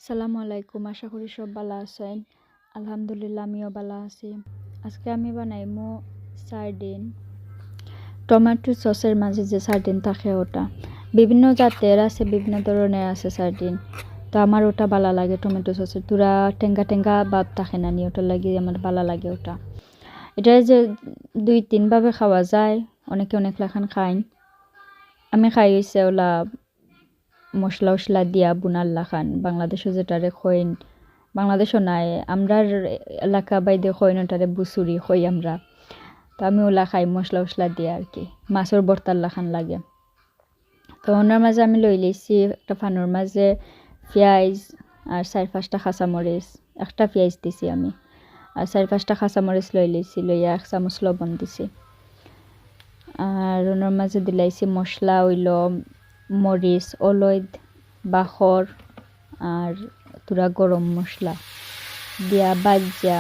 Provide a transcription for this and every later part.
সালামু আলাইকুম, আশা করি সব ভালো আছেন। আলহামদুলিল্লাহ আমিও ভালো আছি। আজকে আমি বানাইমু সার্ডিন। টমেটো সসের মাঝে যে সার্ডিন থাকে ওটা বিভিন্ন জাতের আছে, বিভিন্ন ধরনের আছে সার্ডিন। তো আমার ওটা ভালো লাগে টমেটো সসের, তুরা টেঙ্গা টেঙ্গা ভাব থাকে না নি, ওটা লাগে আমার ভালো লাগে ওটা। এটা যে 2-3 ভাবে খাওয়া যায়, অনেকে অনেক লাখান খাইন। আমি খাই হইছে ওলা মশলা উশলা দিয়া বুনাল্লা খান, বাংলাদেশও যেটারে খইন, বাংলাদেশও নাই আমরার এলাকা বাইদে খইন ওটারে বুসুরি খই আমরা। তো আমি ওলা খাই মশলা উশলা দিয়া আর কি, মাছের বর্তাল্লা খান লাগে। তো ওনার মাঝে আমি লই লইছি একটা ফানুর মাঝে পেঁয়াজ আর 4-5টা কাঁচামরিচ, একটা পেঁয়াজ দিছি আমি, আর 4-5টা কাঁচামরিচ লই লইছি, লইয়া 1 চামচ লবণ দিছি। আর ওনার মাঝে দিলাইছি মশলা হইল মরিচ, অলৈদ, বাখর আর তুরা গরম মশলা দিয়া বাজ্যা,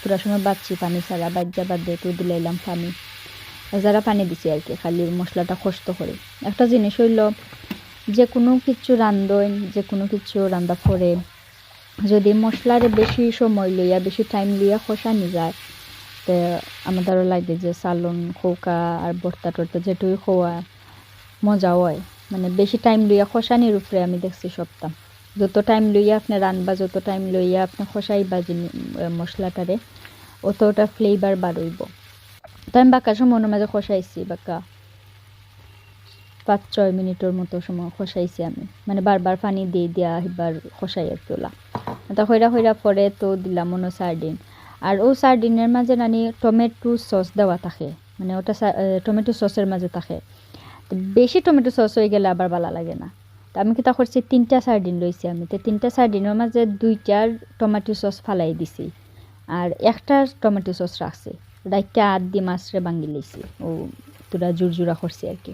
তুরা সময় বাচ্ছি পানি ছাড়া বাজ্যা বাদ দিয়ে তো দিলাইলাম পানি, যারা পানি দিছি আর কি, খালি মশলাটা কষ্ট করে। একটা জিনিস হইল যে কোনো কিছু রান্ধন, যে কোনো কিছু রান্ধা পরে যদি মশলারে বেশি সময় লইয়া বেশি টাইম লইয়া কষানি যায়, তো আমাদেরও লাগে যে সালন খোকা আর বর্তা টর্তা যেটুই খোয়া মজা হয়। মানে বেশি টাইম লইয়া খসানির উপরে আমি দেখছি সপ্তাহ, যত টাইম লইয়া আপনি রানবা, যত টাইম লইয়া আপনি খসাইবা মশলাটারে, অতটা ফ্লেভার বাড়ইব। তো আমি বাক্কা সময় মাঝে খসাইছি, বাক্কা 5-6 মিনিটের মতো সময় খসাইছি আমি, মানে বারবার পানি দিয়ে দিয়া এবার খসাই আর তোলা। তা হইরা হইরা পরে তো দিলাম মনো সার্ডিন। আর ও সার্ডিনের মাঝে নানি টমেটো সস দেওয়া থাকে, মানে ওটা টমেটো সসের মাঝে থাকে। তো বেশি টমেটো সস হয়ে গেলে আবার ভালো লাগে না। তো আমি কিতা করছি, 3টা সার্ডিন লইছি আমি, তো 3টা সার্ডিনের মাঝে 2টার টমেটো সস ফালাই দিছি আর একটা টমেটো সস রাখছি, রাইটটা আদি মাছরে ভাঙি লইছি, ও তোরা জুরজুরা করছি আর কি,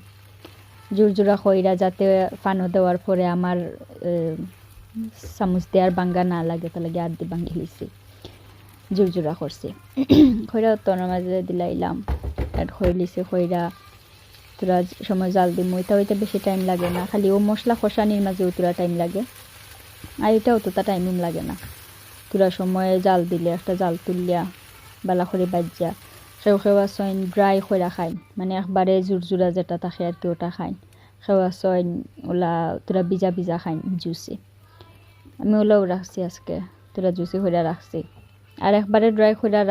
জুরজুরা খইরা যাতে ফানো দেওয়ার পরে আমার চামচ দেওয়ার বাঙ্গা না লাগে, তাহলে আদি ভাঙি লইছি, জুরজুরা করছি। খইরা তোর মাঝে দিলাইলাম, অ্যাড হয়ে লিছি খইরা, তোরা সময় জাল দিই ওইটা হইতে বেশি টাইম লাগে না, খালি ও মশলা খসানির মাঝে তোরা টাইম লাগে, আর এটাও তো তা টাইম লাগে না। তোরা সময়ে জাল দিলে একটা জাল তুললিয়া বালা করে বাজ্যা, সেও সইন ড্রাই করে খাইন, মানে একবারে জুরজুরা যেটা থাকে আর কি ওটা খাইন। সেওয়া সইন ওলা তোরা ভিজা ভিজা খাইন জুসি, আমি ওলাও রাখছি আজকে, তোরা জুসি করে রাখছি। আর একবারে ড্রাই করে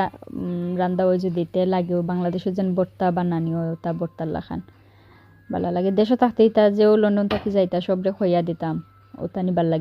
রান্দা ওই যদি দিতে লাগেও, বাংলাদেশের যেন বর্তা বানানি হয় তা বর্তাল্লা খান ভালো লাগে। দেশে থাকতেই তা যেও লন্ডন থাকি যাইতা সবরে খইয়া দিতাম, ও তানি ভাল লাগে।